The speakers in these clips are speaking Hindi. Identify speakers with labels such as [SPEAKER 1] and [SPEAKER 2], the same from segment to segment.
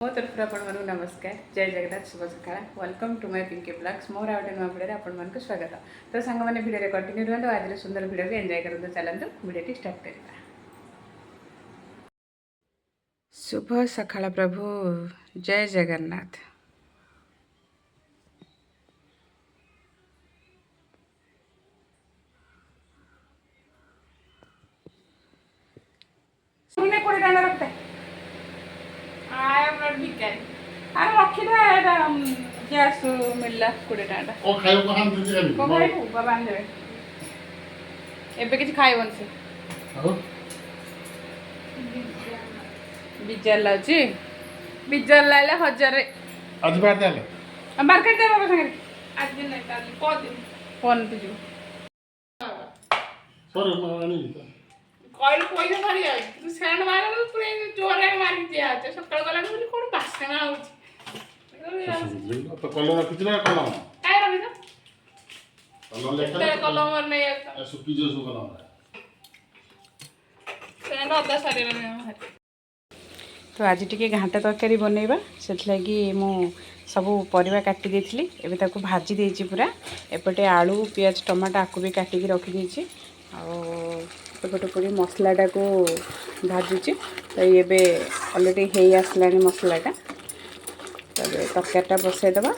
[SPEAKER 1] मो तरफ आपण नमस्कार जय जगन्नाथ शुभ सकाळ welcome to my Pinky blogs मोर आउट नुआ भिडियो आपण स्वागत। तो सांग मैंने भिडियो कंटिन्यू रुहतु आज सुंदर भिडियो को एंजॉय करते चलते भिडियो स्टार्ट करवा। शुभ सकाळ प्रभु जय जगन्नाथ। सुनने कोड़ी डांडा रखते आई एम नॉट वीकेंड अरे रखी था गैस मिलला कोड़ी डांडा ओ खायो को हम दे देबे को भाई बाबा बांध देबे एबे किछ खाइबन से हो बिजल लाची बिजल लाले 1000 आज बार देले हम मार्केट दे बाबा संगे आज दिन नहीं काली को दिन फोन पे जो सर मानी कॉइल पैसा मारी आ तू सेंड मारे तो पूरे जोरे मारी दिया तो सकाळ गला बोली कोन बासना होची तो कलम रखिछ ना कलम काय रखिछ कलम लेखा कलम और नहीं है सुपी जो सु कलम सेंड अदा सारे में। तो आज टिके घाटा तरकारी बनैबा सेथ लागी मु सबू परिवा काटी देथिली एबे ताको भाजी देछि पूरा एपटे आलू प्याज टमाटर आकु भी काटी के रखी देछि एपटे पूरी मसलाटा को भाजुची। तो ये अलरेडी हे आसलानी मसलाटा तो तरकारीटा बसई दबा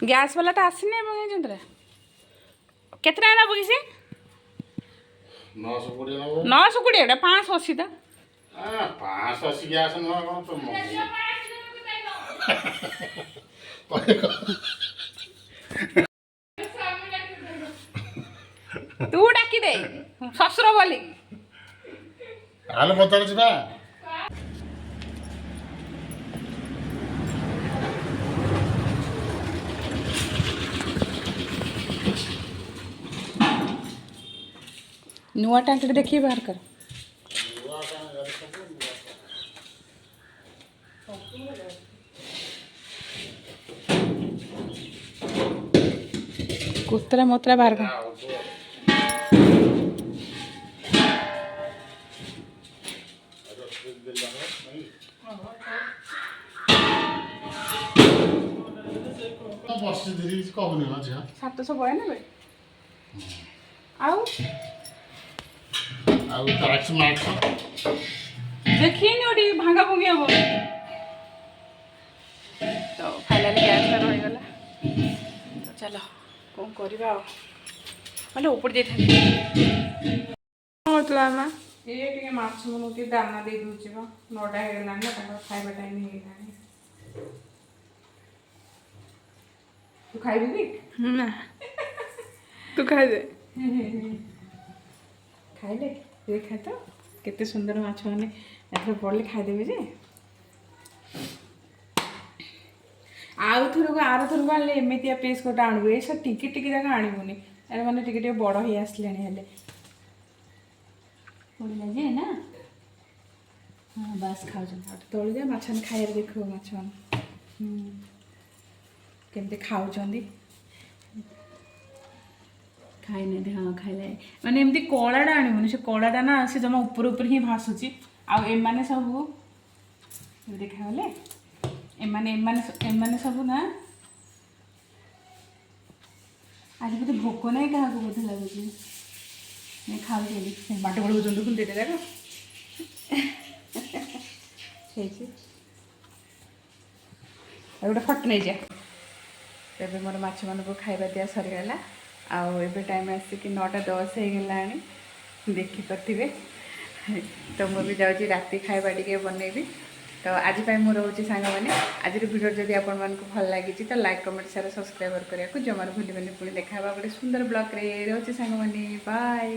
[SPEAKER 1] गैस वालाटा आसने चंद्रा केतना ना बगिसे 920 580 दा 580 गैस न कोन तो तू डाकी दे ससुर बोली हाल बदल जिबा नुआ टांके देखिए बाहर कर कुतरा मोतरा बाहर कर बस धीरे कबनी मजा 700 बय ना बे आउ टैक्स मार्क्स देखिए नोडी भांगा भुंगी हो तो फाइनली गैस रही गला तो चलो कौन करवा मतलब ऊपर दे था ये टे माछ मन के दाना दे दूचे 9टा हो गला ना खाइबा टाइम हो गला तू खाइबू कि ना तू खाइ दे खाइले देखा तो केते सुंदर माछ माने एथर पड़ले खाइदेबे जे आउ थुर को आर थुर को एमतिया पीस कोटा आणबो ए सब टिके टिके जगह आणबोनी अरे माने टिके टिके बड़ ही आसलेनी हेले पड़ला जे ना हां बस खाउ जन तोड़ जे माछन खाइर देखो माछन केमते खाउ चंदी खाई नहीं हाँ खाइले माने एमती कलाटा आने से कलाटा ना से जमा ऊपर ऊपर ही भासुची आने सब देखा गले एमाने सब ना आज बोधे भोक ना क्या बोधे लगुच नहीं खाऊ बाट बड़ बुझे खुल देते जाक गोटे फट नहीं जाए मोर माछ मान को खाଇବା दिया सरीगला आबे टाइम आसिक 9:10 हो गला देखिपे तो मुझे जाऊँगी राति खाଇବା टे बनैबी। तो आज मुझे रोचे सांग मैंने आज भिडियो जब आपण भल लगी तो लाइक कमेंट शेयर सब्सक्राइब करने को जमार भूल पुणी देखा गोटे सुंदर ब्लॉग रे रोचे सांग मैंने बाय।